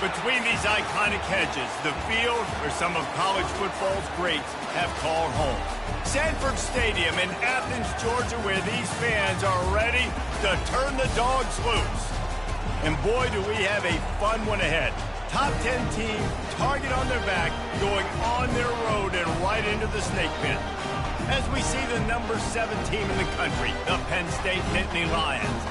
Between these iconic hedges, the field where some of college football's greats have called home. Sanford Stadium in Athens, Georgia, where these fans are ready to turn the dogs loose. And boy, do we have a fun one ahead. Top 10 team, target on their back, going on their road and right into the snake pit. As we see the number 7 team in the country, the Penn State Nittany Lions,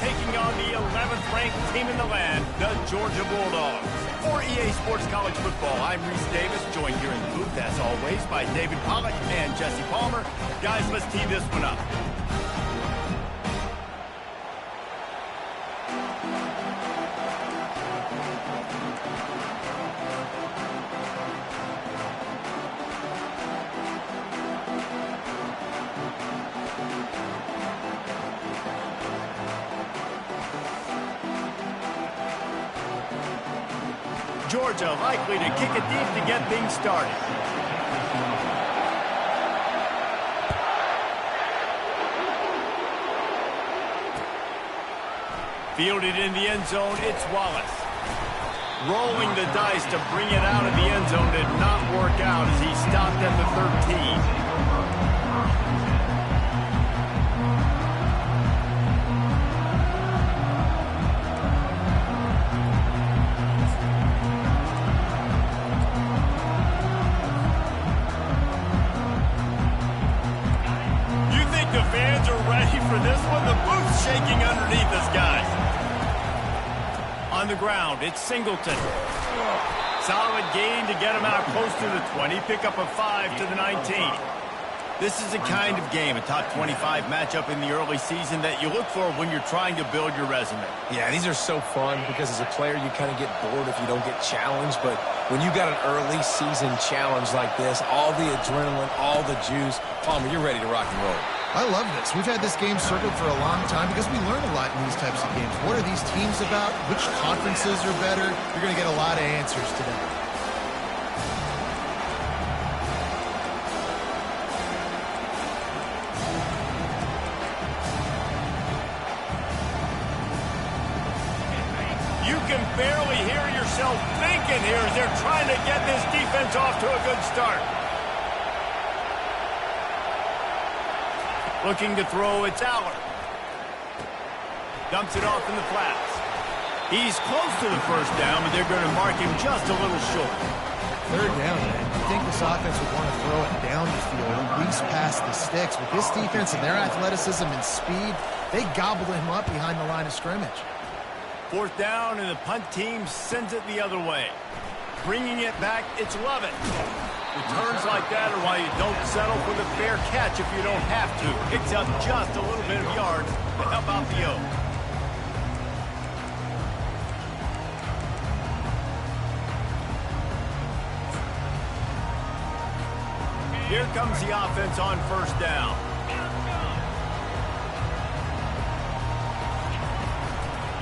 taking on the 11th ranked team in the land, the Georgia Bulldogs. For EA Sports College Football, I'm Reese Davis, joined here in the booth, as always, by David Pollack and Jesse Palmer. Guys, let's tee this one up. Georgia likely to kick it deep to get things started. Fielded in the end zone, it's Wallace. Rolling the dice to bring it out of the end zone did not work out as he stopped at the 13. For this one, the booth's shaking underneath us, guys. On the ground, it's Singleton. Solid gain to get him out close to the 20. Pick up a 5 to the 19. This is a kind of game, a top 25 matchup in the early season that you look for when you're trying to build your resume. Yeah, these are so fun because as a player, you kind of get bored if you don't get challenged. But when you got an early season challenge like this, all the adrenaline, all the juice, Palmer, you're ready to rock and roll. I love this. We've had this game circled for a long time because we learn a lot in these types of games. What are these teams about? Which conferences are better? You're going to get a lot of answers today. You can barely hear yourself thinking here as they're trying to get this defense off to a good start. Looking to throw, it's Aller. Dumps it off in the flats. He's close to the first down, but they're going to mark him just a little short. Third down, man. You think this offense would want to throw it down the field, at least past the sticks. With this defense and their athleticism and speed, they gobbled him up behind the line of scrimmage. Fourth down, and the punt team sends it the other way. Bringing it back, it's Lovett. Returns like that are why you don't settle for the fair catch if you don't have to. Picks up just a little bit of yards to help out the O. Here comes the offense on first down.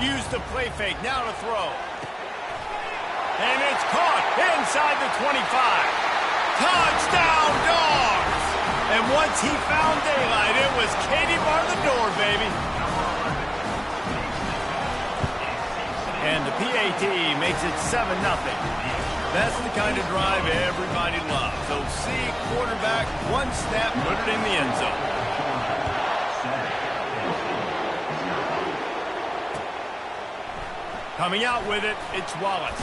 Use the play fake, now to throw. And it's caught inside the 25. Touchdown, Dogs! And once he found daylight, it was Katie bar the door, baby. And the PAT makes it 7-0. That's the kind of drive everybody loves. So see quarterback, one snap, put it in the end zone. Coming out with it, it's Wallace.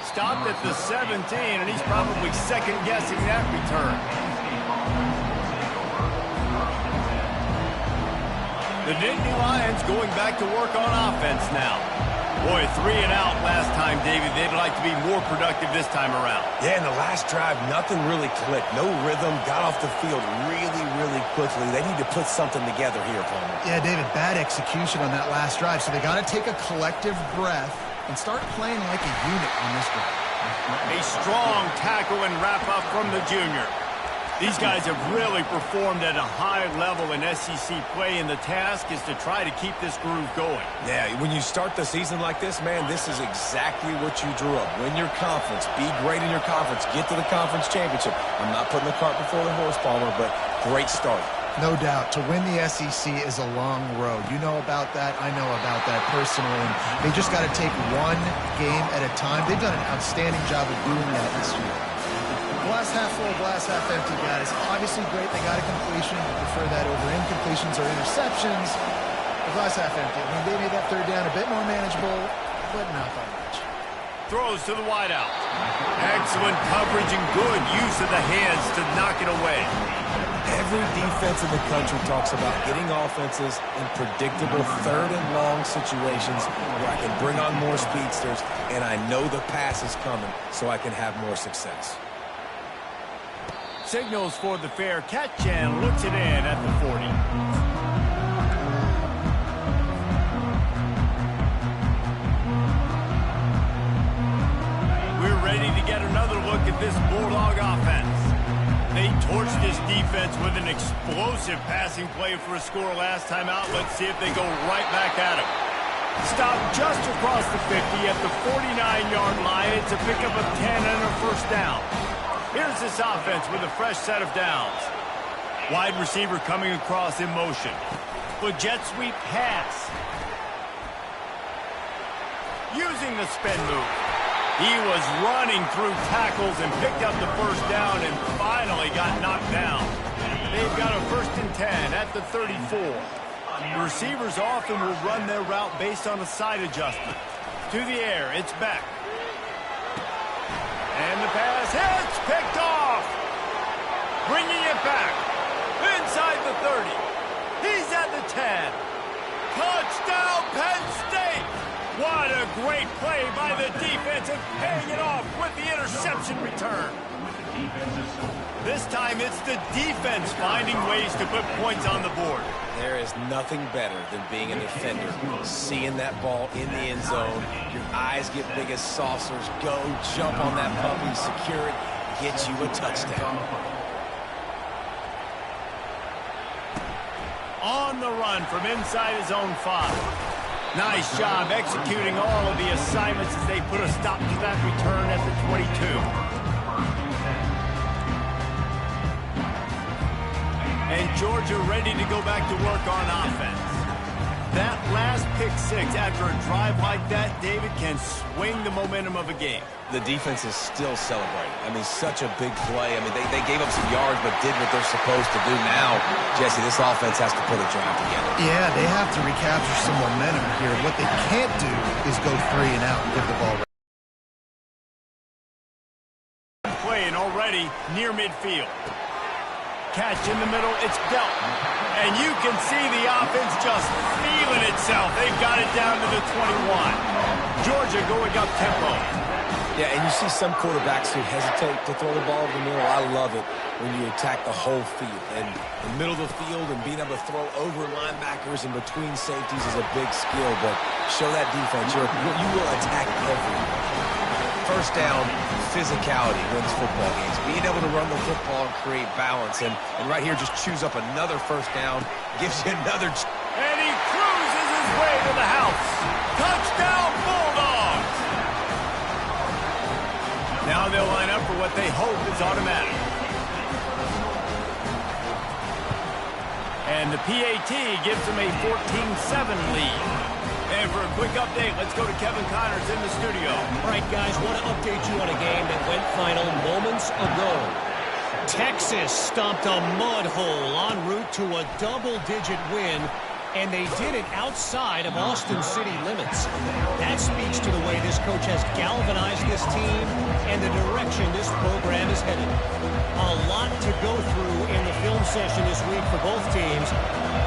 Stopped at the 17, and he's probably second-guessing that return. The Nittany Lions going back to work on offense now. Boy, 3 and out last time, David. They'd like to be more productive this time around. Yeah, in the last drive, nothing really clicked. No rhythm, got off the field really quickly. They need to put something together here, Palmer. Yeah, David, bad execution on that last drive, so they got to take a collective breath and start playing like a unit on this drive. A strong tackle and wrap-up from the junior. These guys have really performed at a high level in SEC play, and the task is to try to keep this groove going. Yeah, when you start the season like this, man, this is exactly what you drew up. Win your conference, be great in your conference, get to the conference championship. I'm not putting the cart before the horse, Palmer, but great start. No doubt. To win the SEC is a long road. You know about that. I know about that personally. And they just got to take one game at a time. They've done an outstanding job of doing that this year. Glass half full, glass half empty, guys. Obviously great. They got a completion. I prefer that over incompletions or interceptions. The glass half empty. I mean, they made that third down a bit more manageable, but not by much. Throws to the wideout. Excellent coverage and good use of the hands to knock it away. Every defense in the country talks about getting offenses in predictable third and long situations where I can bring on more speedsters and I know the pass is coming so I can have more success. Signals for the fair catch and looks it in at the 40. We're ready to get another look at this Bulldog offense. They torched this defense with an explosive passing play for a score last time out. Let's see if they go right back at him. Stopped just across the 50 at the 49-yard line. It's a pickup of 10 and a first down. Here's this offense with a fresh set of downs. Wide receiver coming across in motion. The jet sweep pass. Using the spin move. He was running through tackles and picked up the first down and finally got knocked down. They've got a 1st and 10 at the 34. The receivers often will run their route based on a side adjustment. To the air, it's back. And the pass hits, picked off. Bringing it back. Inside the 30. He's at the 10. Touchdown, Penn State. What a great play by the defense and paying it off with the interception return. This time it's the defense finding ways to put points on the board. There is nothing better than being a defender. Seeing that ball in the end zone, your eyes get big as saucers. Go, jump on that puppy, secure it, get you a touchdown. On the run from inside his own 5. Nice job executing all of the assignments as they put a stop to that return at the 22. And Georgia ready to go back to work on offense. That last pick 6 after a drive like that, David, can swing the momentum of a game. The defense is still celebrating. I mean, such a big play. I mean, they gave up some yards but did what they're supposed to do. Now, Jesse, this offense has to put a drive together. Yeah, they have to recapture some momentum here. What they can't do is go 3 and out and give the ball away. Playing already near midfield. Catch in the middle, it's dealt. And you can see the offense just feeling itself. They've got it down to the 21. Georgia going up tempo. Yeah, and you see some quarterbacks who hesitate to throw the ball over the middle. I love it when you attack the whole field. And the middle of the field and being able to throw over linebackers and between safeties is a big skill. But show that defense. You will attack everyone. First down, physicality wins football games. Being able to run the football and create balance. And right here, just choose up another first down. Gives you another... And he cruises his way to the house. Touchdown, Bulldogs! Now they'll line up for what they hope is automatic. And the PAT gives them a 14-7 lead. And for a quick update, let's go to Kevin Connors in the studio. All right, guys, want to update you on a game that went final moments ago. Texas stomped a mud hole en route to a double-digit win, and they did it outside of Austin city limits. That speaks to the way this coach has galvanized this team and the direction this program is headed. A lot to go through in the film session this week for both teams,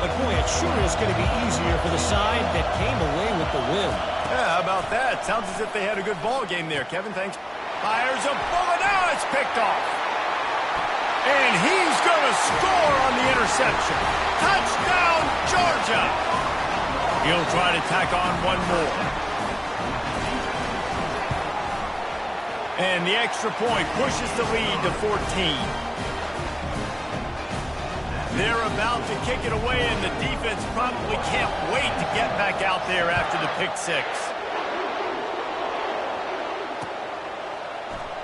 but boy, it sure is going to be easier for the side that came away with the win. Yeah, how about that? Sounds as if they had a good ball game there. Kevin, thanks. Fires a bullet. Now it's picked off. And he's going to score on the interception. Touchdown, Georgia. He'll try to tack on one more. And the extra point pushes the lead to 14. They're about to kick it away, and the defense probably can't wait to get back out there after the pick 6.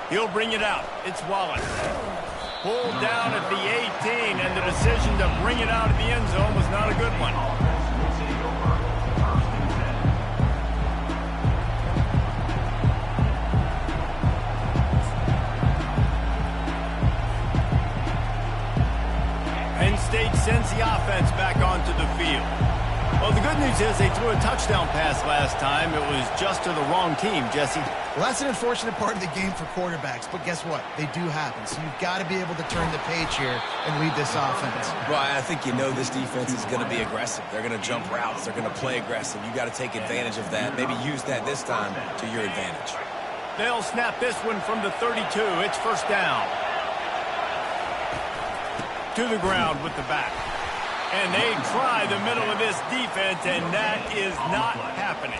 He'll bring it out. It's Wallace. Pulled down at the 18, and the decision to bring it out of the end zone was not a good one. Penn State sends the offense back onto the field. Well, the good news is they threw a touchdown pass last time. It was just to the wrong team, Jesse. Well, that's an unfortunate part of the game for quarterbacks, but guess what? They do happen. So you've got to be able to turn the page here and lead this offense. Well, I think you know this defense is going to be aggressive. They're going to jump routes. They're going to play aggressive. You got to take advantage of that. Maybe use that this time to your advantage. They'll snap this one from the 32. It's first down. To the ground with the back. And they try the middle of this defense, and that is not happening.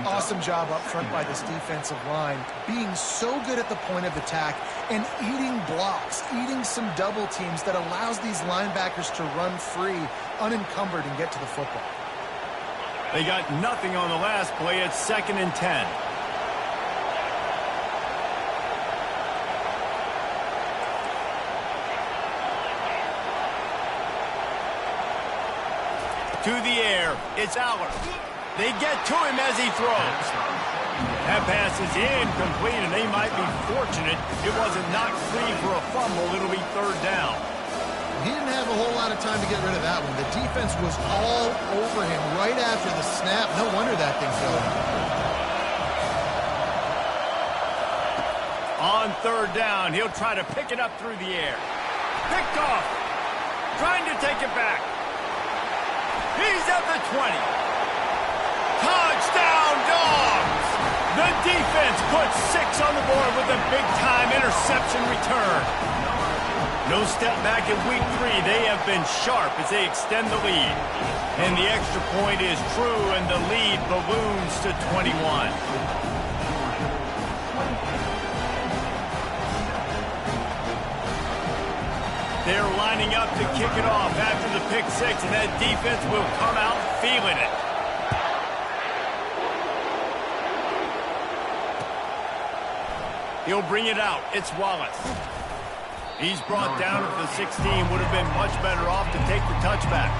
Awesome job up front by this defensive line, being so good at the point of attack and eating blocks, eating some double teams that allows these linebackers to run free, unencumbered, and get to the football. They got nothing on the last play. It's 2nd and 10. To the air, it's Aller. They get to him as he throws. That pass is incomplete, and they might be fortunate it wasn't knocked free for a fumble. It'll be 3rd down. He didn't have a whole lot of time to get rid of that one. The defense was all over him right after the snap. No wonder that thing fell. On 3rd down, he'll try to pick it up through the air. Picked off. Trying to take it back. He's at the 20. Touchdown, Dogs! The defense puts 6 on the board with a big-time interception return. No step back in week 3. They have been sharp as they extend the lead. And the extra point is true, and the lead balloons to 21. They're lining up to kick it off after the pick 6, and that defense will come out feeling it. He'll bring it out. It's Wallace. He's brought down at the 16. Would have been much better off to take the touchback.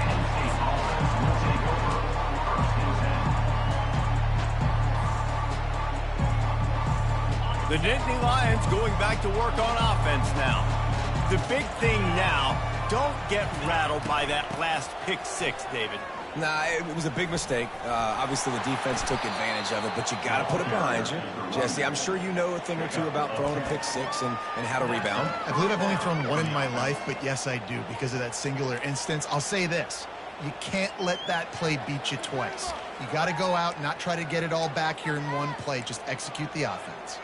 The Nittany Lions going back to work on offense now. The big thing now, don't get rattled by that last pick 6, David. Nah, it was a big mistake. Obviously, the defense took advantage of it, but you got to put it behind you. Jesse, I'm sure you know a thing or two about throwing a pick 6 and how to rebound. I believe I've only thrown one in my life, but yes, I do because of that singular instance. I'll say this. You can't let that play beat you twice. You got to go out and not try to get it all back here in one play. Just execute the offense.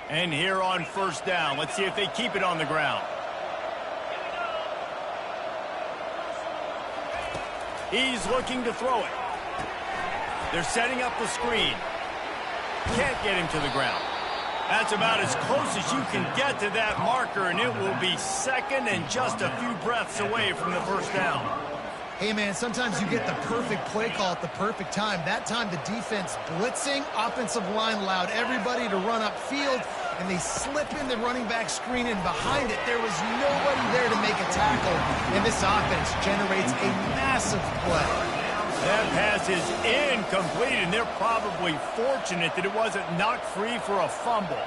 And here on 1st down, let's see if they keep it on the ground. He's looking to throw it. They're setting up the screen. Can't get him to the ground. That's about as close as you can get to that marker, and it will be 2nd and just a few breaths away from the 1st down. Hey, man, sometimes you get the perfect play call at the perfect time. That time, the defense blitzing, offensive line allowed everybody to run upfield, and they slip in the running back screen, and behind it, there was nobody there to make a tackle, and this offense generates a massive play. That pass is incomplete, and they're probably fortunate that it wasn't knocked free for a fumble.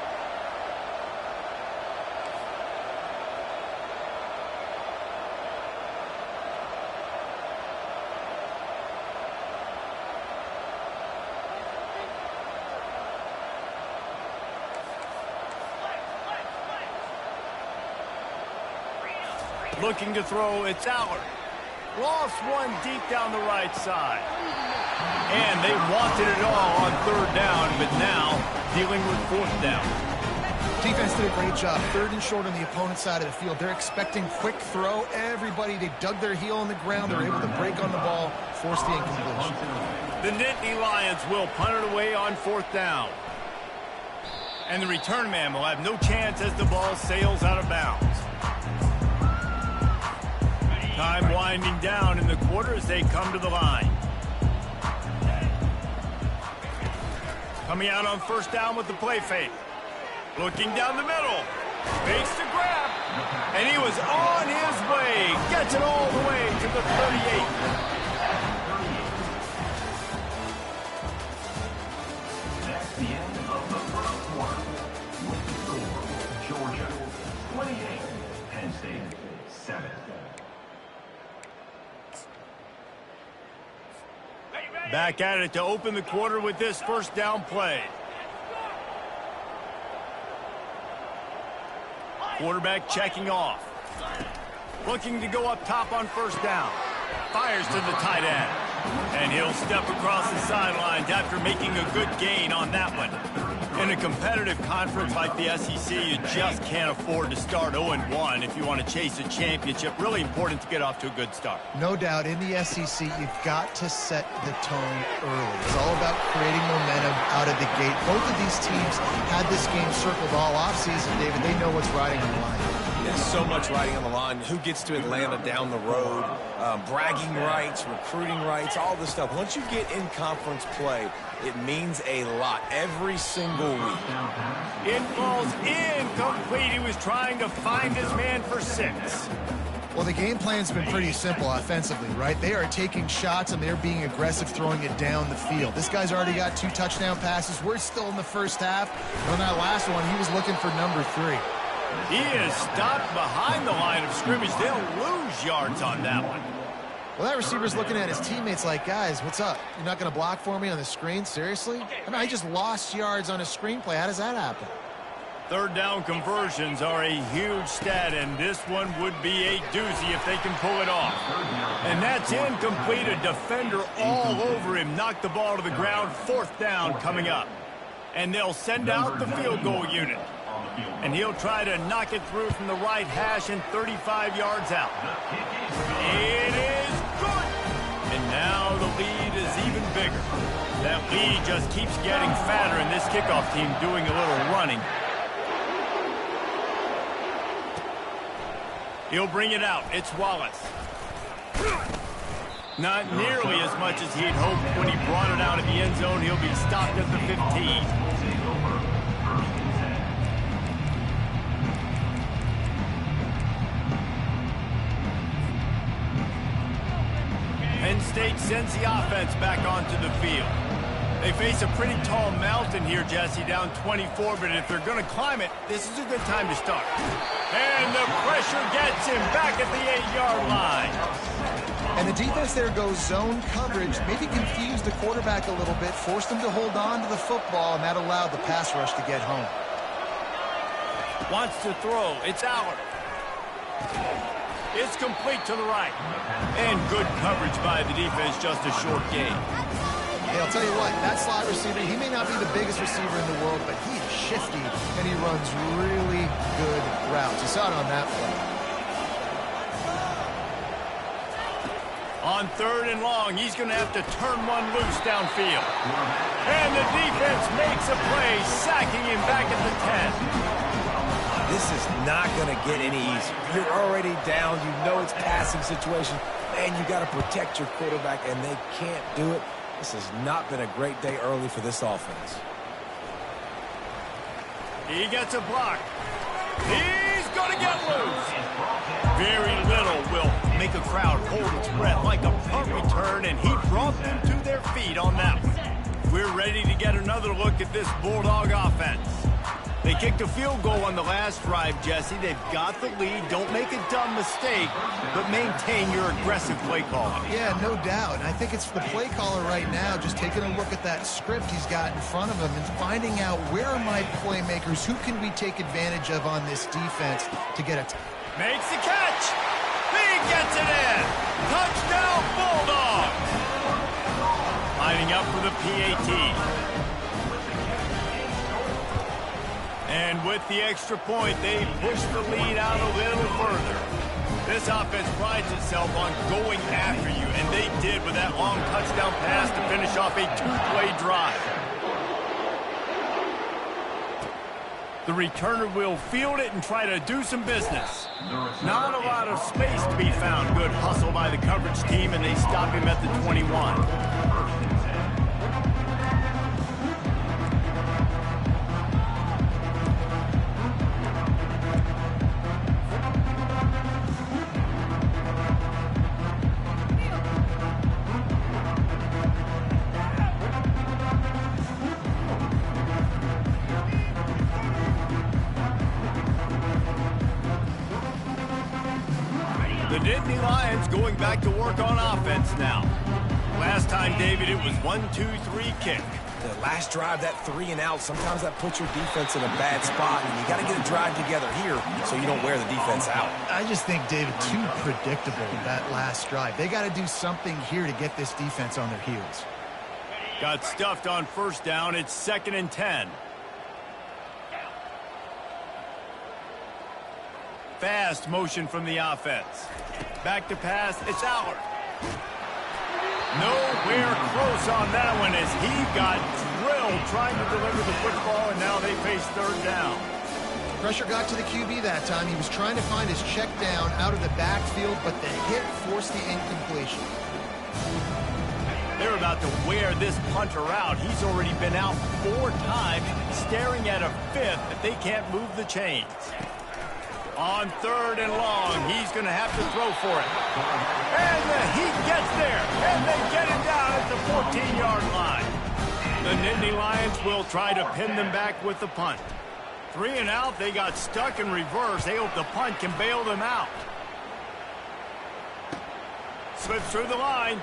Looking to throw, it's Aller. Lost one deep down the right side. And they wanted it all on 3rd down, but now dealing with 4th down. Defense did a great job. 3rd and short on the opponent's side of the field. They're expecting quick throw. Everybody, they dug their heel on the ground. They're able to break on the ball, force the incompletion. The Nittany Lions will punt it away on 4th down. And the return man will have no chance as the ball sails out of bounds. Time winding down in the quarter as they come to the line. Coming out on 1st down with the play fake. Looking down the middle. Fakes the grab. And he was on his way. Gets it all the way to the 38. That's the end of the first quarter. With the score, Georgia 28, Penn State 7. Back at it to open the quarter with this first down play. Quarterback checking off. Looking to go up top on first down. Fires to the tight end. And he'll step across the sidelines after making a good gain on that one. In a competitive conference like the SEC, you just can't afford to start 0-1 if you want to chase a championship. Really important to get off to a good start. No doubt, in the SEC, you've got to set the tone early. It's all about creating momentum out of the gate. Both of these teams had this game circled all offseason, David. They know what's riding on the line. There's so much riding on the line. Who gets to Atlanta down the road? Bragging rights, recruiting rights, all this stuff. Once you get in conference play, it means a lot every single week. It falls incomplete. He was trying to find his man for 6. Well, the game plan's been pretty simple offensively, right? They are taking shots, and they're being aggressive, throwing it down the field. This guy's already got 2 touchdown passes. We're still in the first half. On that last one, he was looking for number 3. He is stopped behind the line of scrimmage. They'll lose yards on that one. Well, that receiver's looking at his teammates like, guys, what's up? You're not going to block for me on the screen? Seriously? I mean, I just lost yards on a screenplay. How does that happen? Third down conversions are a huge stat, and this one would be a doozy if they can pull it off. And that's incomplete. A defender all over him. Knocked the ball to the ground. 4th down coming up. And they'll send out the field goal unit. And he'll try to knock it through from the right hash and 35 yards out. It is good. And now the lead is even bigger. That lead just keeps getting fatter, and this kickoff team doing a little running. He'll bring it out. It's Wallace. Not nearly as much as he'd hoped when he brought it out of the end zone. He'll be stopped at the 15. Penn State sends the offense back onto the field. They face a pretty tall mountain here, Jesse, down 24, but if they're going to climb it, this is a good time to start. And the pressure gets him back at the 8-yard line. And the defense there goes zone coverage, maybe confused the quarterback a little bit, forced him to hold on to the football, and that allowed the pass rush to get home. Wants to throw. It's Aller. It's complete to the right. And good coverage by the defense, just a short gain. Hey, I'll tell you what, that slot receiver, he may not be the biggest receiver in the world, but he is shifty, and he runs really good routes. You saw it on that play. On 3rd and long, he's going to have to turn one loose downfield. And the defense makes a play, sacking him back at the 10. This is not going to get any easier. You're already down. You know it's passing situation. Man, you got to protect your quarterback, and they can't do it. This has not been a great day early for this offense. He gets a block. He's going to get loose. Very little will make a crowd hold its breath like a punt return, and he brought them to their feet on that one. We're ready to get another look at this Bulldog offense. They kicked a field goal on the last drive, Jesse. They've got the lead. Don't make a dumb mistake, but maintain your aggressive play calling. Yeah, no doubt. And I think it's the play caller right now just taking a look at that script he's got in front of him and finding out where are my playmakers, who can we take advantage of on this defense to get it. Makes the catch. He gets it in. Touchdown, Bulldogs. Lining up for the PAT. And with the extra point, they push the lead out a little further. This offense prides itself on going after you, and they did with that long touchdown pass to finish off a 2-play drive. The returner will field it and try to do some business. Not a lot of space to be found. Good hustle by the coverage team, and they stop him at the 21. The Nittany Lions going back to work on offense now. Last time, David, it was 1-2-3 kick. The last drive, that 3 and out, sometimes that puts your defense in a bad spot, and you got to get a drive together here so you don't wear the defense out. I just think, David, too predictable, that last drive. They got to do something here to get this defense on their heels. Got stuffed on first down. It's 2nd and 10. Fast motion from the offense. Back to pass. It's Allard. Nowhere close on that one as he got drilled trying to deliver the football, and now they face 3rd down. Pressure got to the QB that time. He was trying to find his check down out of the backfield, but the hit forced the incompletion. They're about to wear this punter out. He's already been out 4 times, staring at a 5th if they can't move the chains. On 3rd and long, he's going to have to throw for it. And he gets there, and they get him down at the 14-yard line. The Nittany Lions will try to pin them back with the punt. 3 and out, they got stuck in reverse. They hope the punt can bail them out. Slips through the line.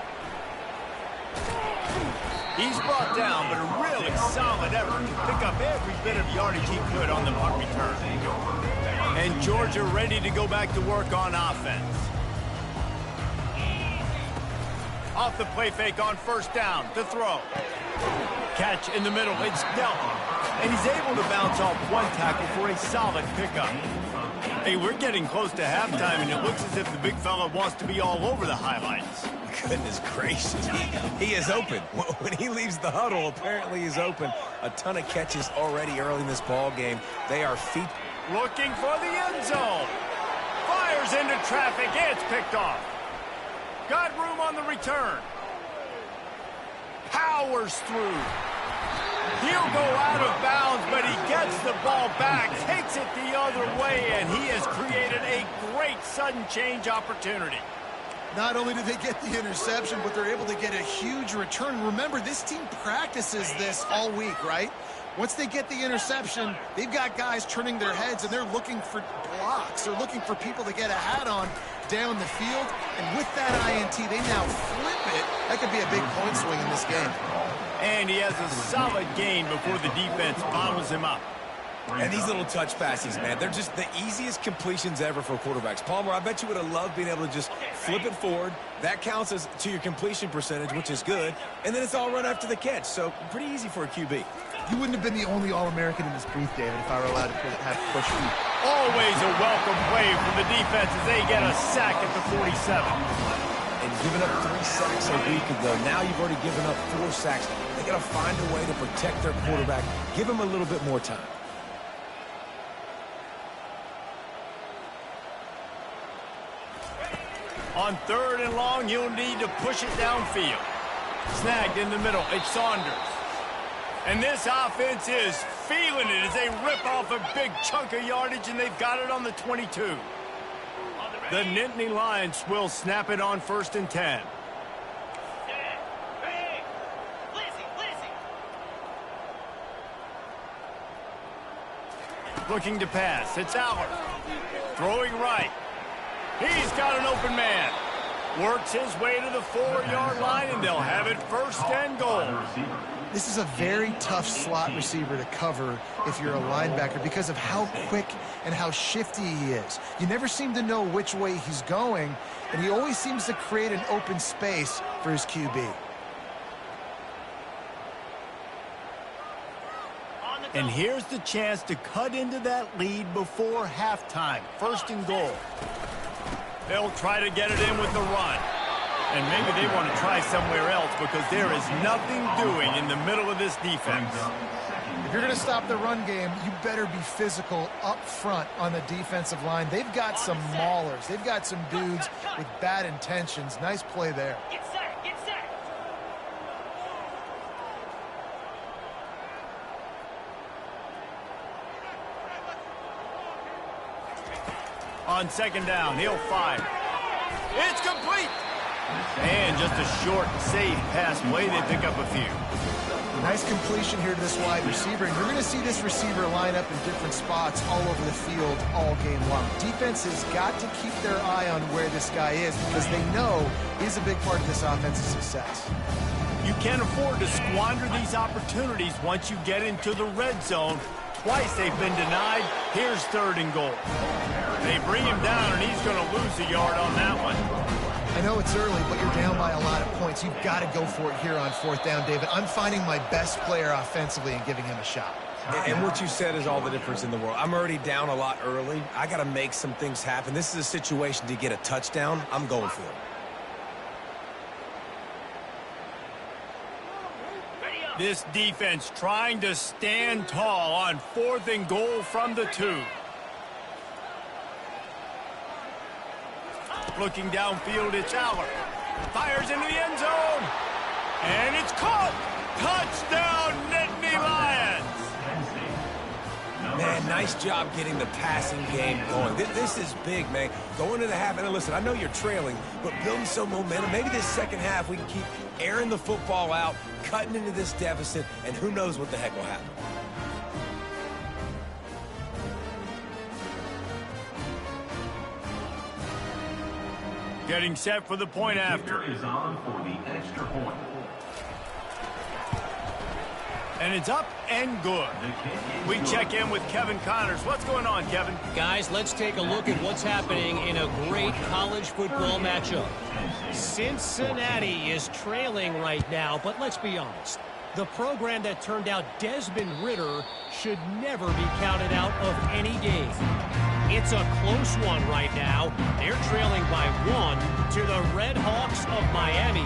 He's brought down, but a really solid effort to pick up every bit of yardage he could on the punt return. And Georgia ready to go back to work on offense. Off the play fake on first down, the throw. Catch in the middle, it's Delton. And he's able to bounce off one tackle for a solid pickup. Hey, we're getting close to halftime, and it looks as if the big fella wants to be all over the highlights. Goodness gracious, he is open. When he leaves the huddle, apparently he's open. A ton of catches already early in this ball game. They are feet. Looking for the end zone. Fires into traffic. It's picked off. Got room on the return. Powers through. He'll go out of bounds, but he gets the ball back, takes it the other way, and he has created a great sudden change opportunity. Not only did they get the interception, but they're able to get a huge return. Remember, this team practices this all week, right? Once they get the interception, they've got guys turning their heads, and they're looking for blocks. They're looking for people to get a hat on down the field. And with that INT, they now flip it. That could be a big point swing in this game. And he has a solid gain before the defense bottles him up. And these little touch passes, man, they're just the easiest completions ever for quarterbacks. Palmer, I bet you would have loved being able to just flip it forward. That counts as to your completion percentage, which is good. And then it's all run after the catch, so pretty easy for a QB. You wouldn't have been the only All-American in this booth, David, if I were allowed to have to push you. Always a welcome play for the defense as they get a sack at the 47. And giving up 3 sacks a week ago, now you've already given up 4 sacks. They got to find a way to protect their quarterback. Give him a little bit more time. On 3rd and long, you'll need to push it downfield. Snagged in the middle, it's Saunders. And this offense is feeling it as they rip off a big chunk of yardage, and they've got it on the 22. The Nittany Lions will snap it on 1st and 10. Looking to pass, it's Allard. Throwing right. He's got an open man. Works his way to the 4-yard line, and they'll have it 1st and goal. This is a very tough slot receiver to cover if you're a linebacker because of how quick and how shifty he is. You never seem to know which way he's going, and he always seems to create an open space for his QB. And here's the chance to cut into that lead before halftime. 1st and goal. They'll try to get it in with the run. And maybe they want to try somewhere else because there is nothing doing in the middle of this defense. If you're going to stop the run game, you better be physical up front on the defensive line. They've got some maulers. They've got some dudes with bad intentions. Nice play there. Get set, get set. On 2nd down, he'll fire. It's complete. And just a short, safe pass play. They pick up a few. Nice completion here to this wide receiver, and you're going to see this receiver line up in different spots all over the field all game long. Defense has got to keep their eye on where this guy is because they know he's a big part of this offensive success. You can't afford to squander these opportunities once you get into the red zone. Twice they've been denied. Here's 3rd and goal. They bring him down, and he's going to lose a yard on that one. I know it's early, but you're down by a lot of points. You've got to go for it here on 4th down, David. I'm finding my best player offensively and giving him a shot. And what you said is all the difference in the world. I'm already down a lot early. I got to make some things happen. This is a situation to get a touchdown. I'm going for it. This defense trying to stand tall on 4th and goal from the 2. Looking downfield, it's Aller. Fires into the end zone. And it's caught. Touchdown, Nittany Lions. Man, nice job getting the passing game going. This is big, man. Going to the half, and listen, I know you're trailing, but building some momentum. Maybe this second half we can keep airing the football out, cutting into this deficit, and who knows what the heck will happen. Getting set for the point after. Is on for the extra point. And it's up and good. We check in with Kevin Connors. What's going on, Kevin? Guys, let's take a look at what's happening in a great college football matchup. Cincinnati is trailing right now, but let's be honest. The program that turned out Desmond Ridder should never be counted out of any game. It's a close one right now. They're trailing by 1 to the Red Hawks of Miami.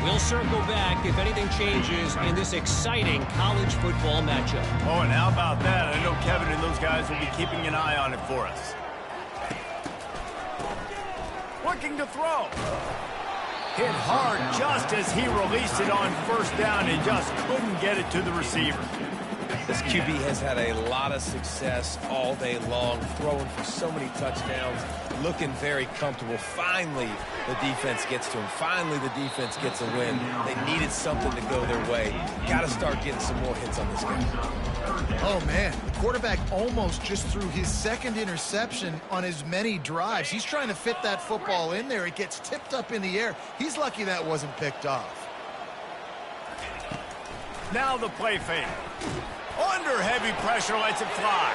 We'll circle back if anything changes in this exciting college football matchup. Oh, and how about that? I know Kevin and those guys will be keeping an eye on it for us. Looking to throw. Hit hard just as he released it on 1st down and just couldn't get it to the receiver. This QB has had a lot of success all day long, throwing for so many touchdowns, looking very comfortable. Finally, the defense gets to him. Finally, the defense gets a win. They needed something to go their way. Got to start getting some more hits on this guy. Oh, man. The quarterback almost just threw his 2nd interception on as many drives. He's trying to fit that football in there. It gets tipped up in the air. He's lucky that wasn't picked off. Now the play fake. Under heavy pressure, lets it fly.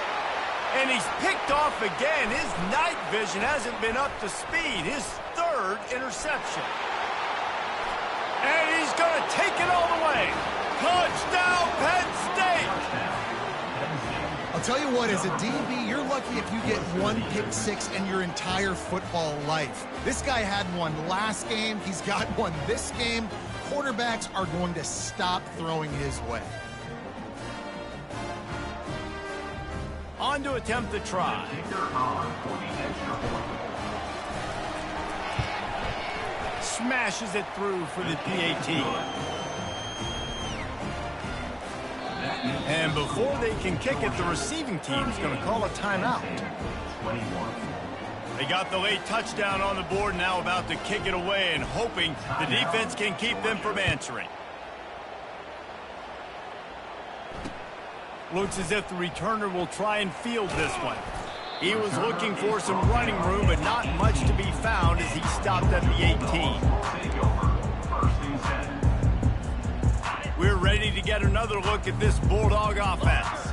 And he's picked off again. His night vision hasn't been up to speed. His 3rd interception. And he's going to take it all the way. Touchdown, Penn State. I'll tell you what, as a DB, you're lucky if you get 1 pick 6 in your entire football life. This guy had one last game. He's got one this game. Quarterbacks are going to stop throwing his way. On to attempt the try. Smashes it through for the PAT. And before they can kick it, the receiving team's going to call a timeout. They got the late touchdown on the board, now about to kick it away and hoping the defense can keep them from answering. Looks as if the returner will try and field this one. He was looking for some running room, but not much to be found as he stopped at the 18. We're ready to get another look at this Bulldog offense.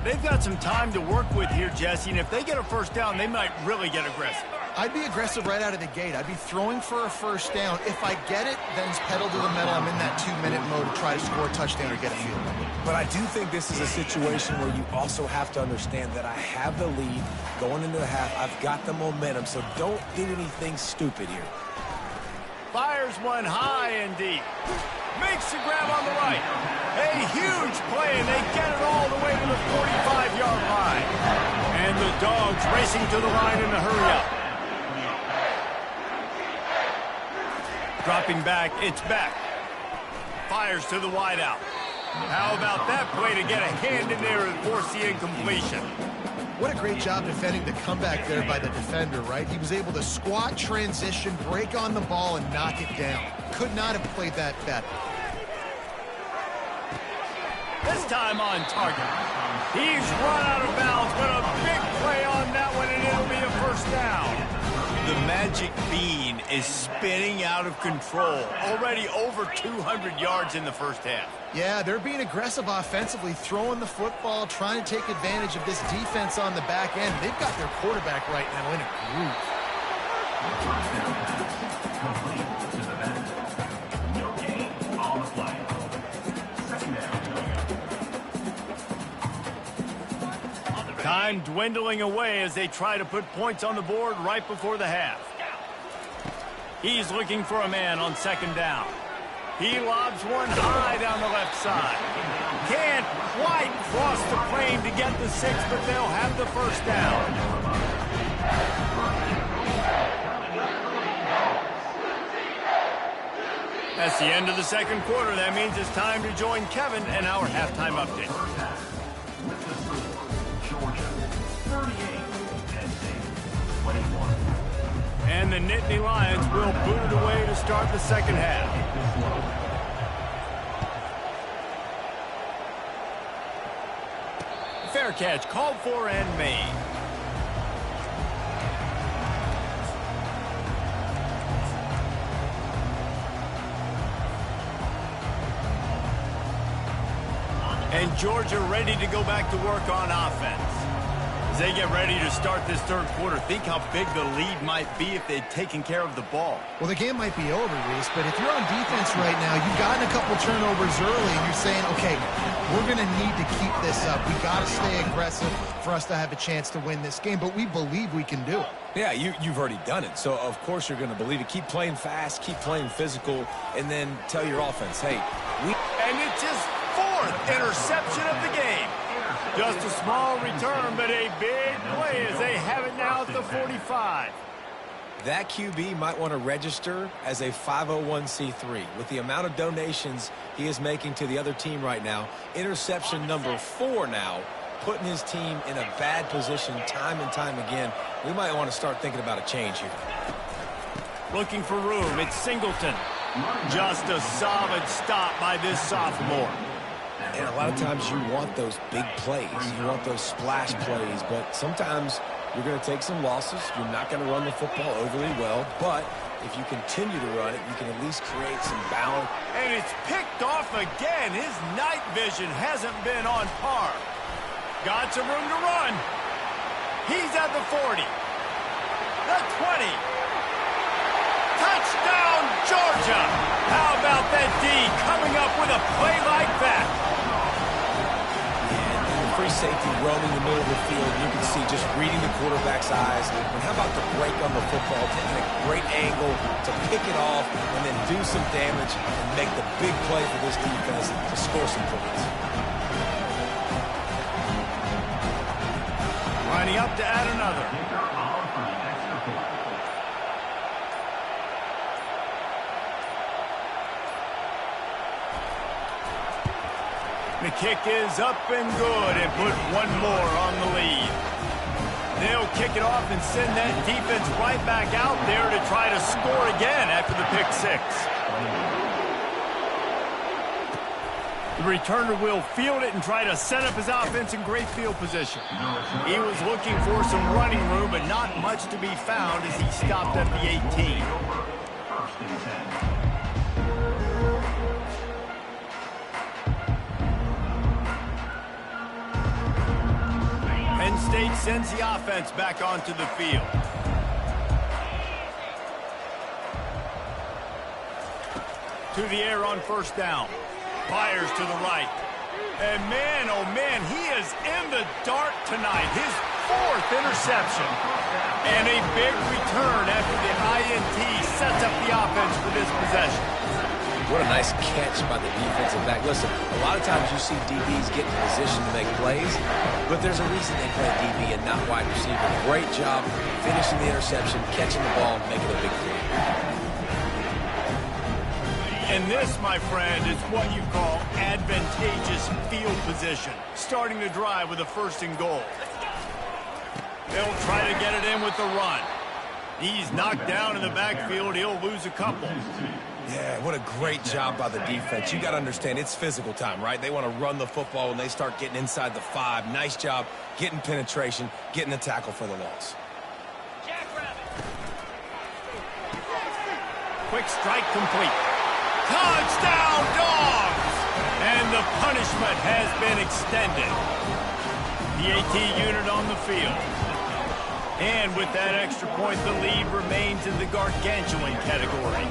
They've got some time to work with here, Jesse, and if they get a 1st down, they might really get aggressive. I'd be aggressive right out of the gate. I'd be throwing for a 1st down. If I get it, then it's pedal to the metal. I'm in that 2-minute mode to try to score a touchdown or get a field goal. But I do think this is a situation where you also have to understand that I have the lead going into the half. I've got the momentum, so don't do anything stupid here. Fires one high and deep. Makes the grab on the right. A huge play, and they get it all the way to the 45-yard line. And the Dogs racing to the line in a hurry-up. Dropping back, it's back. Fires to the wideout. How about that play to get a hand in there and force the incompletion? What a great job defending the comeback there by the defender, right? He was able to squat, transition, break on the ball, and knock it down. Could not have played that better. This time on target. He's run out of bounds, but a big play on that one, and it'll be a first down. The magic bean is spinning out of control. Already over 200 yards in the first half. Yeah, they're being aggressive offensively, throwing the football, trying to take advantage of this defense on the back end. They've got their quarterback right now in a groove. Complete to the back. No gain on the play. Second down. Time dwindling away as they try to put points on the board right before the half. He's looking for a man on second down. He lobs one high down the left side. Can't quite cross the plane to get the 6, but they'll have the first down. That's the end of the second quarter. That means it's time to join Kevin and our halftime update. With the score, Georgia 38, Penn State 21. And the Nittany Lions will boot it away to start the second half. Fair catch called for and made. And Georgia ready to go back to work on offense. As they get ready to start this third quarter, think how big the lead might be if they'd taken care of the ball. Well, the game might be over, Reese, but if you're on defense right now, you've gotten a couple turnovers early, and you're saying, okay, we're going to need to keep this up. We got to stay aggressive for us to have a chance to win this game, but we believe we can do it. Yeah, you've already done it, so of course you're going to believe it. Keep playing fast, keep playing physical, and then tell your offense, hey, And it's his fourth interception of the game. Just a small return, but a big play as they have it now at the 45. that QB might want to register as a 501c3. With the amount of donations he is making to the other team right now, interception number 4 now, putting his team in a bad position time and time again. We might want to start thinking about a change here. Looking for room, it's Singleton. Just a solid stop by this sophomore. And a lot of times you want those big plays. You want those splash plays, but sometimes you're going to take some losses. You're not going to run the football overly well, but if you continue to run it, you can at least create some balance. And it's picked off again. His night vision hasn't been on par. Got some room to run. He's at the 40. The 20. Touchdown, Georgia! How about that D coming up with a play like that? And the free safety roaming the middle of the field, you can see just reading the quarterback's eyes. And how about the break on the football, taking a great angle to pick it off and then do some damage and make the big play for this defense to score some points. Lining up to add another. The kick is up and good and put one more on the lead. They'll kick it off and send that defense right back out there to try to score again after the pick six. The returner will field it and try to set up his offense in great field position. He was looking for some running room, but not much to be found as he stopped at the 18. Penn State sends the offense back onto the field. To the air on first down. Fires to the right. And man, oh man, he is in the dark tonight. His 4th interception. And a big return after the INT sets up the offense for this possession. What a nice catch by the defensive back. Listen, a lot of times you see DBs get in position to make plays, but there's a reason they play DB and not wide receiver. Great job finishing the interception, catching the ball, and making a big play. And this, my friend, is what you call advantageous field position. Starting the drive with a 1st and goal. They'll try to get it in with the run. He's knocked down in the backfield. He'll lose a couple. Yeah, what a great job by the defense. You got to understand, it's physical time, right? They want to run the football when they start getting inside the 5. Nice job getting penetration, getting a tackle for the loss. Quick strike complete. Touchdown, Dogs! And the punishment has been extended. The AT unit on the field. And with that extra point, the lead remains in the gargantuan category.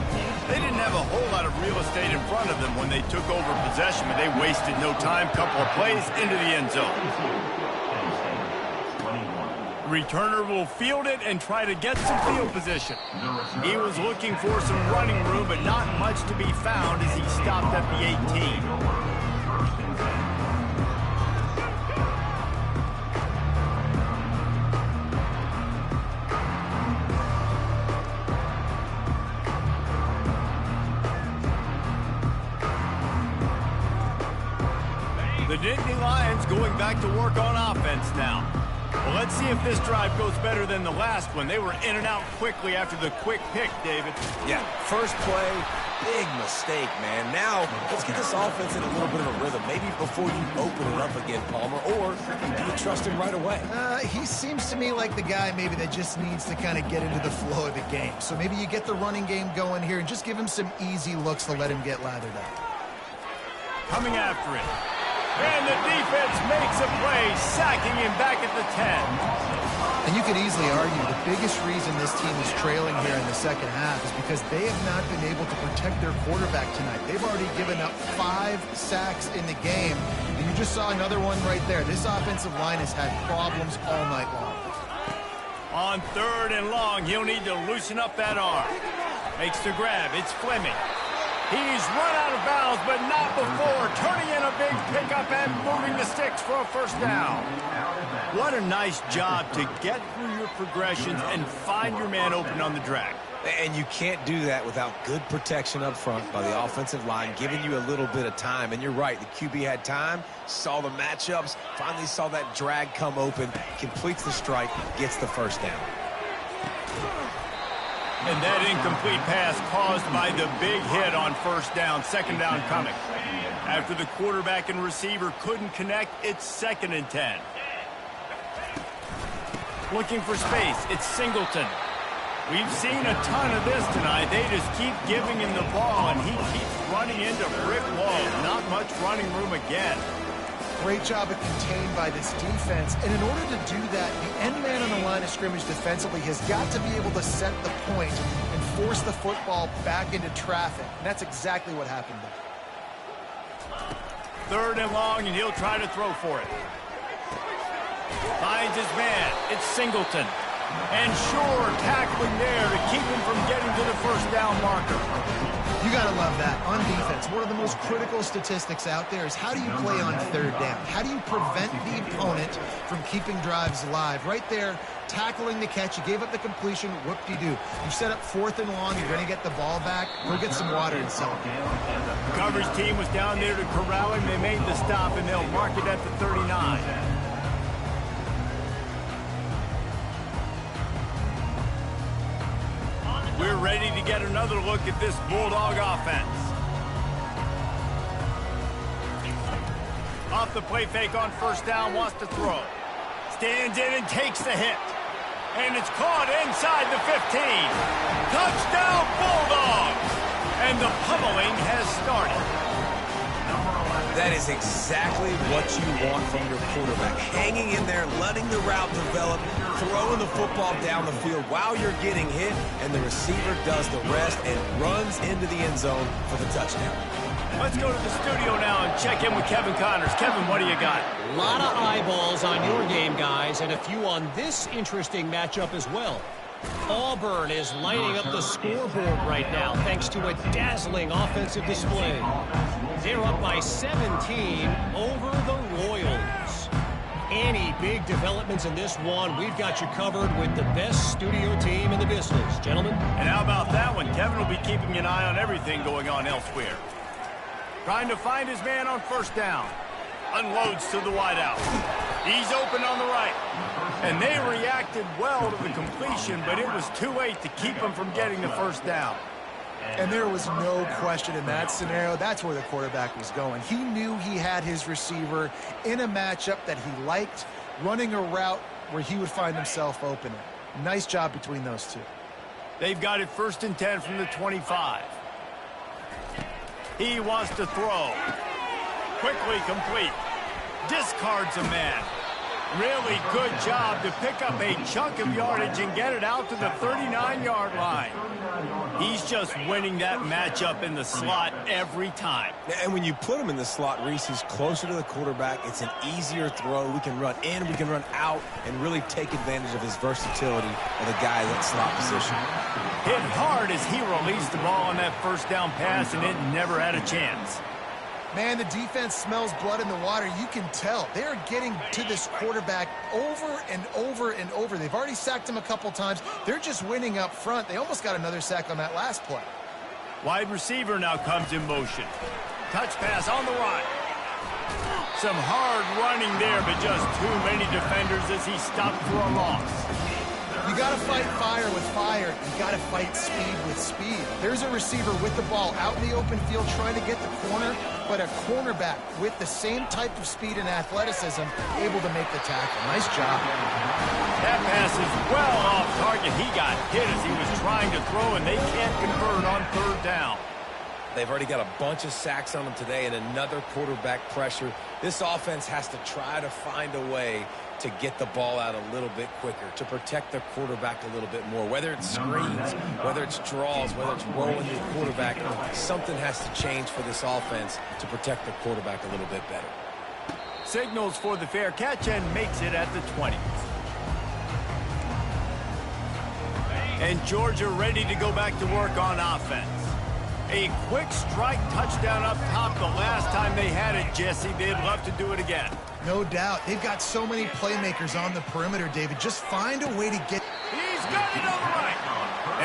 They didn't have a whole lot of real estate in front of them when they took over possession, but they wasted no time. Couple of plays into the end zone. Returner will field it and try to get some field position. He was looking for some running room, but not much to be found as he stopped at the 18. The Nittany Lions going back to work on offense now. Well, let's see if this drive goes better than the last one. They were in and out quickly after the quick pick, David. Yeah, first play, big mistake, man. Now, let's get this offense in a little bit of a rhythm. Maybe before you open it up again, Palmer, or do you trust him right away? He seems to me like the guy maybe that just needs to kind of get into the flow of the game. So maybe you get the running game going here and just give him some easy looks to let him get lathered up. Coming after it. And the defense makes a play, sacking him back at the 10. And you could easily argue the biggest reason this team is trailing here in the second half is because they have not been able to protect their quarterback tonight. They've already given up 5 sacks in the game, and you just saw another one right there. This offensive line has had problems all night long. On 3rd and long, he'll need to loosen up that arm. Makes the grab. It's Fleming. He's run out of bounds, but not before turning in a big pickup and moving the sticks for a first down. What a nice job to get through your progressions and find your man open on the drag. And you can't do that without good protection up front by the offensive line, giving you a little bit of time. And you're right, the QB had time, saw the matchups, finally saw that drag come open, completes the strike, gets the first down. And that incomplete pass caused by the big hit on first down, second down coming. After the quarterback and receiver couldn't connect, it's 2nd and 10. Looking for space, it's Singleton. We've seen a ton of this tonight. They just keep giving him the ball, and he keeps running into brick walls. Not much running room again. Great job of contained by this defense. And in order to do that, the end man on the line of scrimmage defensively has got to be able to set the point and force the football back into traffic. And that's exactly what happened there. 3rd and long, and he'll try to throw for it. Finds his man. It's Singleton. And sure, tackling there to keep him from getting to the first down marker. You got to love that. On defense, one of the most critical statistics out there is how do you play on 3rd down? How do you prevent the opponent from keeping drives alive? Right there, tackling the catch. You gave up the completion. Whoop-de-doo. You set up 4th and long. You're going to get the ball back. Go get some water and sell it. The coverage team was down there to corral him. They made the stop, and they'll mark it at the 39. We're ready to get another look at this Bulldog offense. Off the play fake on first down, wants to throw. Stands in and takes the hit. And it's caught inside the 15. Touchdown, Bulldogs! And the pummeling has started. That is exactly what you want from your quarterback. Hanging in there, letting the route develop, throwing the football down the field while you're getting hit, and the receiver does the rest and runs into the end zone for the touchdown. Let's go to the studio now and check in with Kevin Connors. Kevin, what do you got? A lot of eyeballs on your game, guys, and a few on this interesting matchup as well. Auburn is lighting up the scoreboard right now thanks to a dazzling offensive display. They're up by 17 over the Royals. Any big developments in this one, we've got you covered with the best studio team in the business, gentlemen. And how about that one? Kevin will be keeping an eye on everything going on elsewhere. Trying to find his man on first down. Unloads to the wideout. He's open on the right. And they reacted well to the completion, but it was too late to keep him from getting the first down. And there was no question in that scenario. That's where the quarterback was going. He knew he had his receiver in a matchup that he liked, running a route where he would find himself open. Nice job between those two. They've got it 1st and 10 from the 25. He wants to throw. Quickly complete. Discards a man. Really good job to pick up a chunk of yardage and get it out to the 39-yard line. He's just winning that matchup in the slot every time. And when you put him in the slot, Reese, he's closer to the quarterback. It's an easier throw. We can run in, we can run out, and really take advantage of his versatility of the guy in that slot position. Hit hard as he released the ball on that first down pass, and it never had a chance. Man, the defense smells blood in the water. You can tell. They're getting to this quarterback over and over and over. They've already sacked him a couple times. They're just winning up front. They almost got another sack on that last play. Wide receiver now comes in motion. Touch pass on the right. Some hard running there, but just too many defenders as he stopped for a loss. You got to fight fire with fire. You got to fight speed with speed. There's a receiver with the ball out in the open field trying to get the corner, but a cornerback with the same type of speed and athleticism able to make the tackle. Nice job. That pass is well off target. He got hit as he was trying to throw, and they can't convert on 3rd down. They've already got a bunch of sacks on them today and another quarterback pressure. This offense has to try to find a way to get the ball out a little bit quicker, to protect their quarterback a little bit more. Whether it's screens, whether it's draws, whether it's rolling the quarterback, something has to change for this offense to protect the quarterback a little bit better. Signals for the fair catch and makes it at the 20. And Georgia ready to go back to work on offense. A quick strike touchdown up top the last time they had it, Jesse. They'd love to do it again. No doubt. They've got so many playmakers on the perimeter, David. Just find a way to get... He's got it on the right.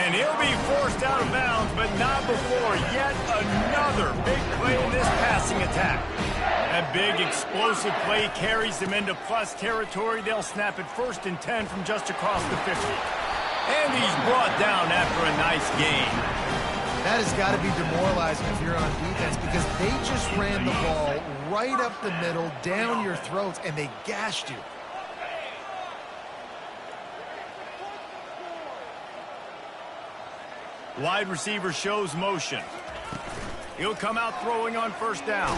And he'll be forced out of bounds, but not before yet another big play in this passing attack. That big explosive play carries them into plus territory. They'll snap it 1st and 10 from just across the 50. And he's brought down after a nice gain. That has got to be demoralizing if you're on defense because they just ran the ball right up the middle, down your throats, and they gashed you. Wide receiver shows motion. He'll come out throwing on 1st down.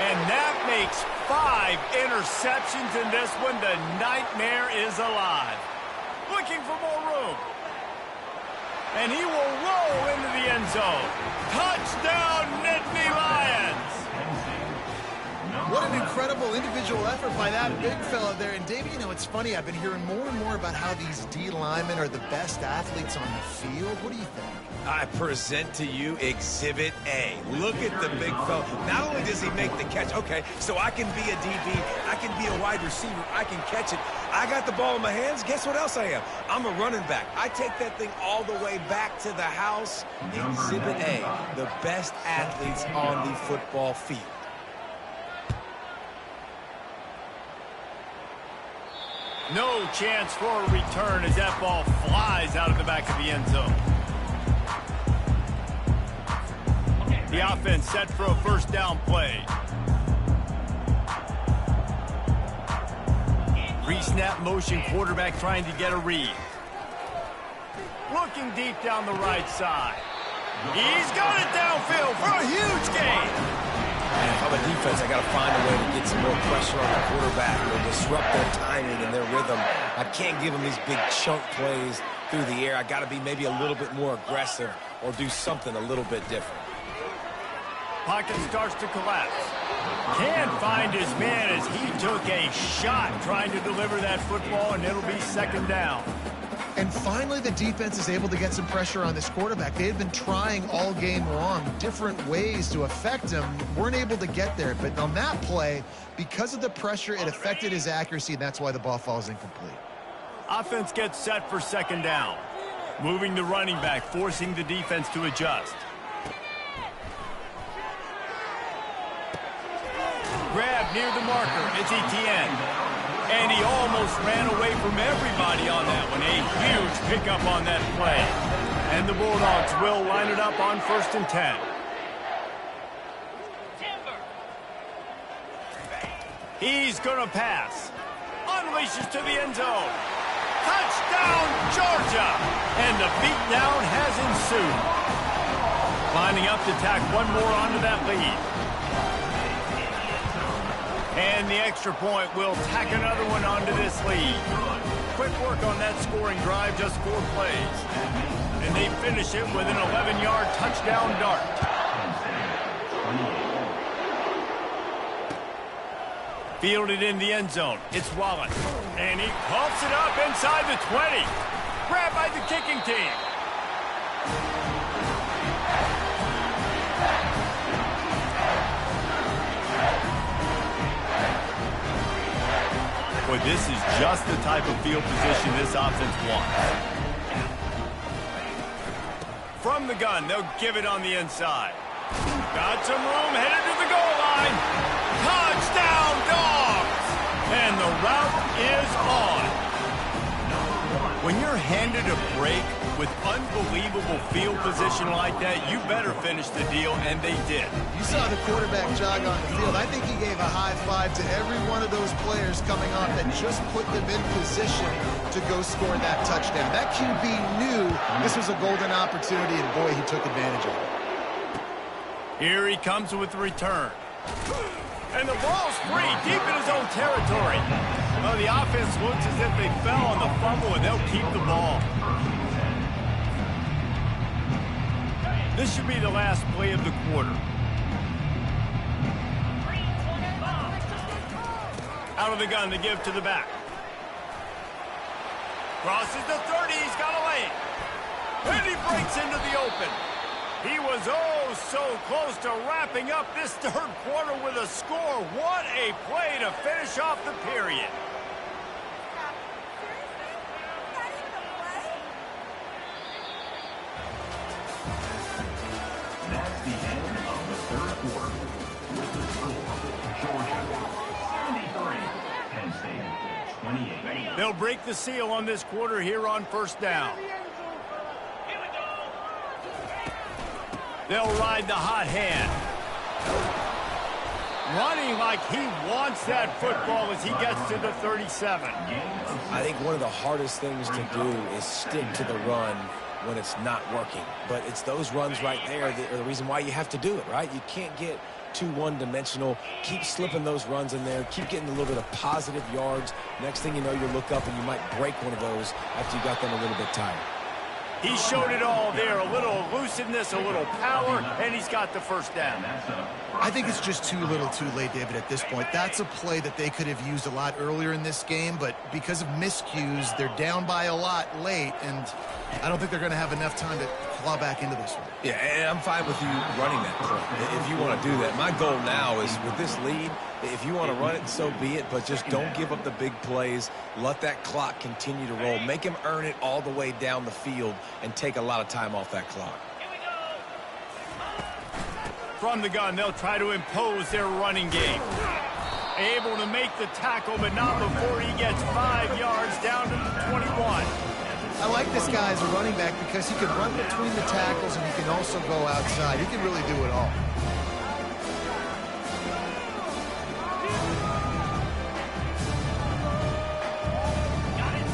And that makes 5 interceptions in this one. The nightmare is alive. Looking for more room. And he will roll into the end zone. Touchdown, Nittany Lions! What an incredible individual effort by that big fella there. And, David, you know, it's funny. I've been hearing more and more about how these D linemen are the best athletes on the field. What do you think? I present to you Exhibit A. Look at the big fella. Not only does he make the catch, okay, so I can be a DB, I can be a wide receiver, I can catch it. I got the ball in my hands. Guess what else I am? I'm a running back. I take that thing all the way back to the house. Exhibit A, the best athletes on the football field. No chance for a return as that ball flies out of the back of the end zone. The offense set for a 1st down play. Pre-snap motion, quarterback trying to get a read. Looking deep down the right side. He's got it downfield for a huge gain. And if I'm a defense, I got to find a way to get some more pressure on the quarterback or disrupt their timing and their rhythm. I can't give them these big chunk plays through the air. I got to be maybe a little bit more aggressive or do something a little bit different. Pocket starts to collapse. Can't find his man as he took a shot trying to deliver that football, and it'll be 2nd down. And finally, the defense is able to get some pressure on this quarterback. They had been trying all game long different ways to affect him, weren't able to get there. But on that play, because of the pressure, it affected his accuracy, and that's why the ball falls incomplete. Offense gets set for 2nd down. Moving the running back, forcing the defense to adjust. grab near the marker. It's Etienne. And he almost ran away from everybody on that one. A huge pickup on that play. And the Bulldogs will line it up on 1st and 10. He's going to pass. Unleashes to the end zone. Touchdown, Georgia! And the beatdown has ensued. Lining up to tack one more onto that lead. And the extra point will tack another one onto this lead. Quick work on that scoring drive, just 4 plays. And they finish it with an 11-yard touchdown dart. Fielded in the end zone. It's Wallace. And he pumps it up inside the 20. Grabbed by the kicking team. Boy, this is just the type of field position this offense wants. From the gun, they'll give it on the inside. Got some room, headed to the goal line. Touchdown, Dogs! And the route is on. When you're handed a break with unbelievable field position like that, you better finish the deal, and they did. You saw the quarterback jog on the field. I think he gave a high five to every one of those players coming off that just put them in position to go score that touchdown. That QB knew this was a golden opportunity, and boy, he took advantage of it. Here he comes with the return. And the ball's free, deep in his own territory. Well, the offense looks as if they fell on the fumble, and they'll keep the ball. This should be the last play of the quarter. Out of the gun to give to the back. Crosses the 30, he's got a lane. And he breaks into the open. He was oh so close to wrapping up this 3rd quarter with a score. What a play to finish off the period. That's the end of the 3rd quarter. With the score, Georgia 73, Penn State 28. They'll break the seal on this quarter here on 1st down. They'll ride the hot hand. Running like he wants that football as he gets to the 37. I think one of the hardest things to do is stick to the run when it's not working. But it's those runs right there that are the reason why you have to do it, right? You can't get too one-dimensional. Keep slipping those runs in there. Keep getting a little bit of positive yards. Next thing you know, you look up and you might break one of those after you got them a little bit tired. He showed it all there. A little elusiveness, a little power, and he's got the 1st down. I think it's just too little too late, David, at this point. That's a play that they could have used a lot earlier in this game, but because of miscues, they're down by a lot late, and I don't think they're going to have enough time to claw back into this one. Yeah, and I'm fine with you running that play if you want to do that. My goal now is with this lead, if you want to run it, so be it, but just don't give up the big plays. Let that clock continue to roll. Make him earn it all the way down the field and take a lot of time off that clock. From the gun, they'll try to impose their running game. Able to make the tackle, but not before he gets 5 yards down to the 21. I like this guy as a running back because he can run between the tackles and he can also go outside. He can really do it all.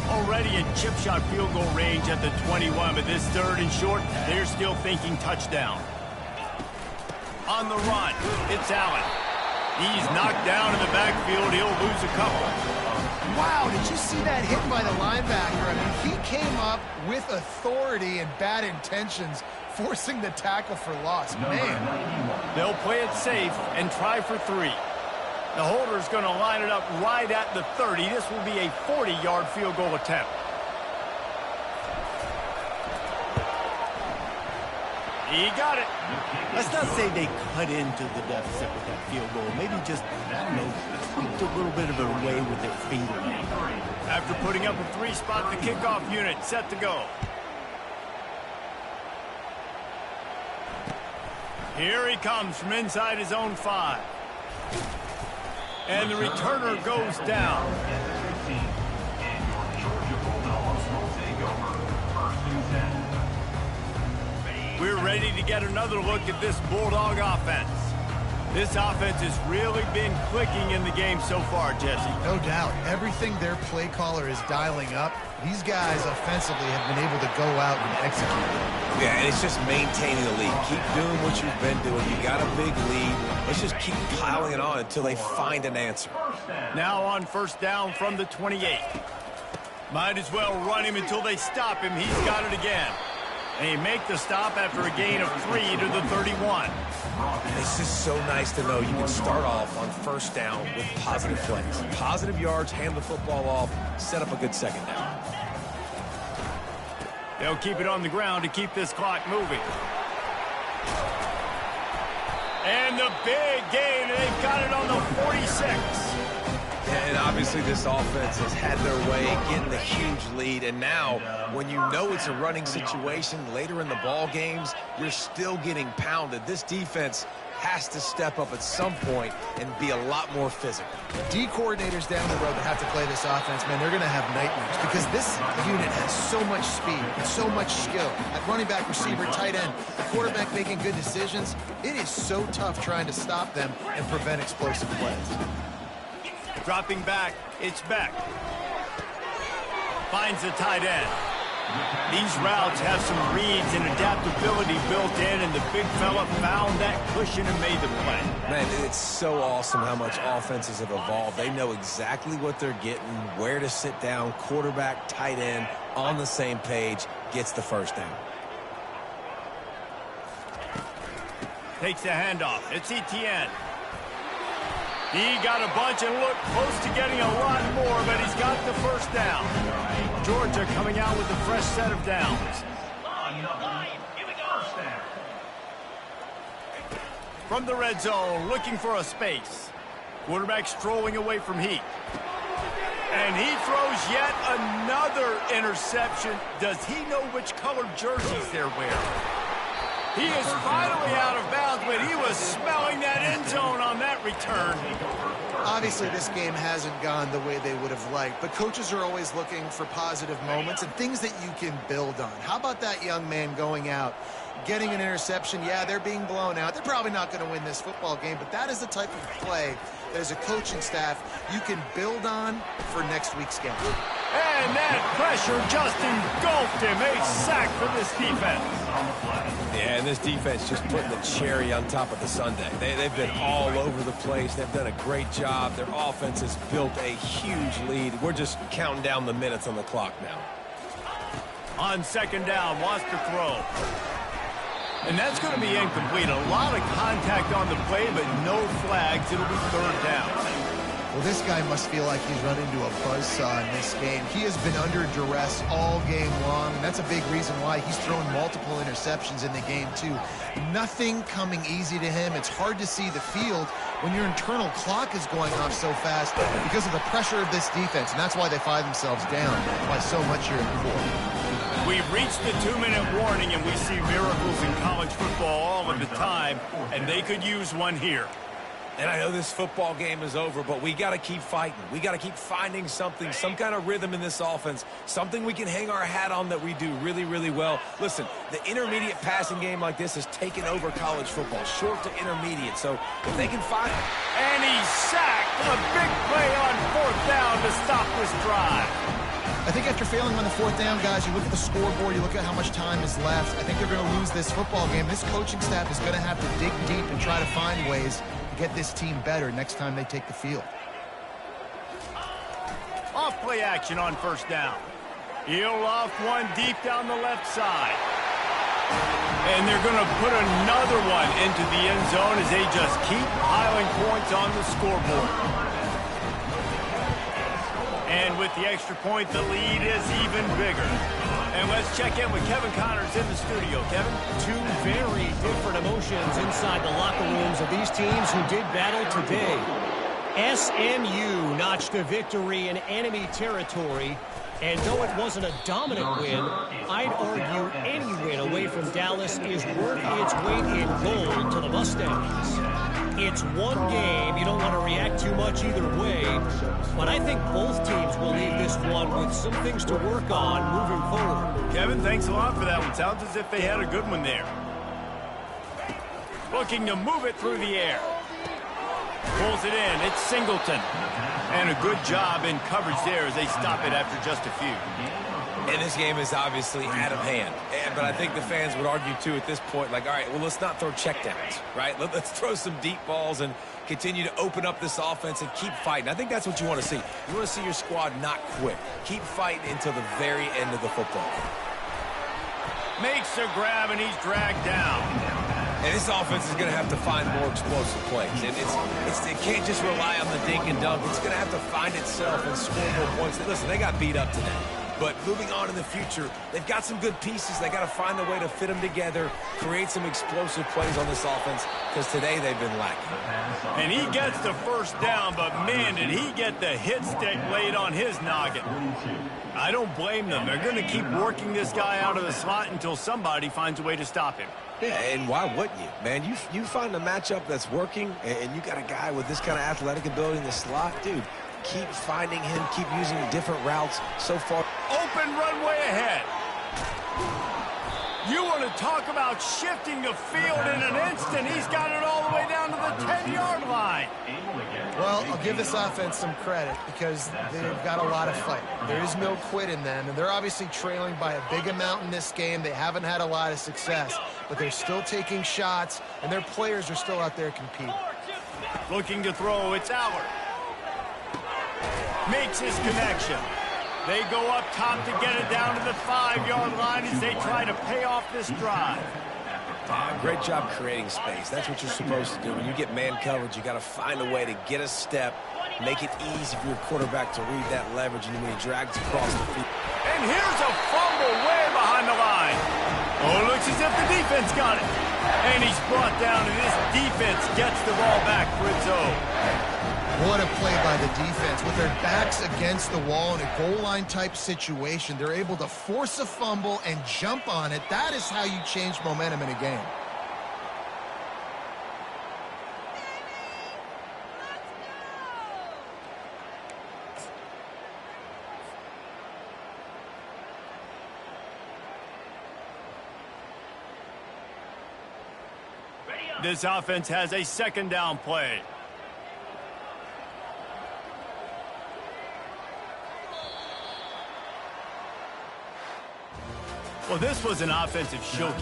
Already in chip shot field goal range at the 21, but this 3rd and short, they're still thinking touchdown. On the run, it's Allen. He's knocked down in the backfield. He'll lose a couple. Wow, did you see that hit by the linebacker? I mean, he came up with authority and bad intentions, forcing the tackle for loss. Man. They'll play it safe and try for 3. The holder's going to line it up right at the 30. This will be a 40-yard field goal attempt. He got it. Let's not say they cut into the deficit with that field goal. Maybe just, I don't know, tweaked a little bit of a way with their finger. After putting up a 3-spot, the kickoff unit set to go. Here he comes from inside his own 5. And the returner goes down. We're ready to get another look at this Bulldog offense. This offense has really been clicking in the game so far, Jesse. No doubt. Everything their play caller is dialing up, these guys offensively have been able to go out and execute. Yeah, and it's just maintaining the lead. Keep doing what you've been doing. You got a big lead. Let's just keep piling it on until they find an answer. Now on first down from the 28. Might as well run him until they stop him. He's got it again. And he make the stop after a gain of 3 to the 31. It's just so nice to know you can start off on first down with positive plays. Positive yards, hand the football off, set up a good second down. They'll keep it on the ground to keep this clock moving. And the big gain, they've got it on the 46. And obviously this offense has had their way getting the huge lead. And now, when you know it's a running situation later in the ball games, you're still getting pounded. This defense has to step up at some point and be a lot more physical. D coordinators down the road that have to play this offense, man, they're going to have nightmares because this unit has so much speed and so much skill. At running back, receiver, tight end, the quarterback making good decisions. It is so tough trying to stop them and prevent explosive plays. Dropping back, it's Beck. Finds the tight end. These routes have some reads and adaptability built in, and the big fella found that cushion and made the play. Man, it's so awesome how much offenses have evolved. They know exactly what they're getting, where to sit down, quarterback, tight end, on the same page, gets the first down. Takes the handoff. It's Etienne. He got a bunch and looked close to getting a lot more, but he's got the first down. Georgia coming out with a fresh set of downs. From the red zone, looking for a space. Quarterback strolling away from Heat. And he throws yet another interception. Does he know which colored jerseys they're wearing? He is finally out of bounds, but he was smelling that end zone on that return. Obviously, this game hasn't gone the way they would have liked, but coaches are always looking for positive moments and things that you can build on. How about that young man going out, getting an interception? Yeah, they're being blown out. They're probably not going to win this football game, but that is the type of play that as a coaching staff you can build on for next week's game. And that pressure just engulfed him. A sack for this defense. Yeah, and this defense just putting the cherry on top of the sundae. They've been all over the place. They've done a great job. Their offense has built a huge lead. We're just counting down the minutes on the clock now. On second down, wants to throw. And that's going to be incomplete. A lot of contact on the play, but no flags. It'll be third down. Well, this guy must feel like he's run into a buzzsaw in this game. He has been under duress all game long, and that's a big reason why he's thrown multiple interceptions in the game, too. Nothing coming easy to him. It's hard to see the field when your internal clock is going off so fast because of the pressure of this defense, and that's why they find themselves down by so much here in the fourth. We've reached the 2-minute warning, and we see miracles in college football all of the time, and they could use one here. And I know this football game is over, but we got to keep fighting. We got to keep finding something, some kind of rhythm in this offense, something we can hang our hat on that we do really, really well. Listen, the intermediate passing game like this has taken over college football, short to intermediate. So if they can find it. And he's sacked for a big play on fourth down to stop this drive. I think after failing on the fourth down, guys, you look at the scoreboard, you look at how much time is left. I think they're going to lose this football game. This coaching staff is going to have to dig deep and try to find ways to get this team better next time they take the field. Off play action on first down. He'll off one deep down the left side. And they're going to put another one into the end zone as they just keep piling points on the scoreboard. And with the extra point, the lead is even bigger. And let's check in with Kevin Connors in the studio. Kevin? Two very different emotions inside the locker rooms of these teams who did battle today. SMU notched a victory in enemy territory. And though it wasn't a dominant win, I'd argue any win away from Dallas is worth its weight in gold to the Mustangs. It's one game. You don't want to react too much either way. But I think both teams will leave this one with some things to work on moving forward. Kevin, thanks a lot for that one. Sounds as if they had a good one there. Looking to move it through the air. Pulls it in. It's Singleton. And a good job in coverage there as they stop it after just a few. And this game is obviously out of hand. But I think the fans would argue, too, at this point, like, all right, well, let's not throw checkdowns, right? Let's throw some deep balls and continue to open up this offense and keep fighting. I think that's what you want to see. You want to see your squad not quit. Keep fighting until the very end of the football. Makes a grab, and he's dragged down. And this offense is going to have to find more explosive plays. And it can't just rely on the dink and dunk. It's going to have to find itself and score more points. Listen, they got beat up today. But moving on in the future, they've got some good pieces. They got to find a way to fit them together, create some explosive plays on this offense, because today they've been lacking. And he gets the first down, but man, did he get the hit stick laid on his noggin. I don't blame them. They're going to keep working this guy out of the slot until somebody finds a way to stop him. Yeah, and why wouldn't you? Man, you find a matchup that's working, and you got a guy with this kind of athletic ability in the slot, dude. Keep finding him, keep using different routes. So far, open runway ahead. You want to talk about shifting the field in an instant. He's got it all the way down to the 10-yard line. Well, I'll give this offense some credit because they've got a lot of fight. There is no quit in them, and they're obviously trailing by a big amount in this game. They haven't had a lot of success, but they're still taking shots, and their players are still out there competing. Looking to throw, it's Allard. Makes his connection. They go up top to get it down to the 5-yard line as they try to pay off this drive. Great job creating space. That's what you're supposed to do. When you get man coverage, you got to find a way to get a step, make it easy for your quarterback to read that leverage, and when he drags across the field. And here's a fumble way behind the line. Oh, it looks as if the defense got it. And he's brought down, and this defense gets the ball back for its own. What a play by the defense. With their backs against the wall in a goal line type situation, they're able to force a fumble and jump on it. That is how you change momentum in a game. This offense has a second down play. Well, this was an offensive showcase.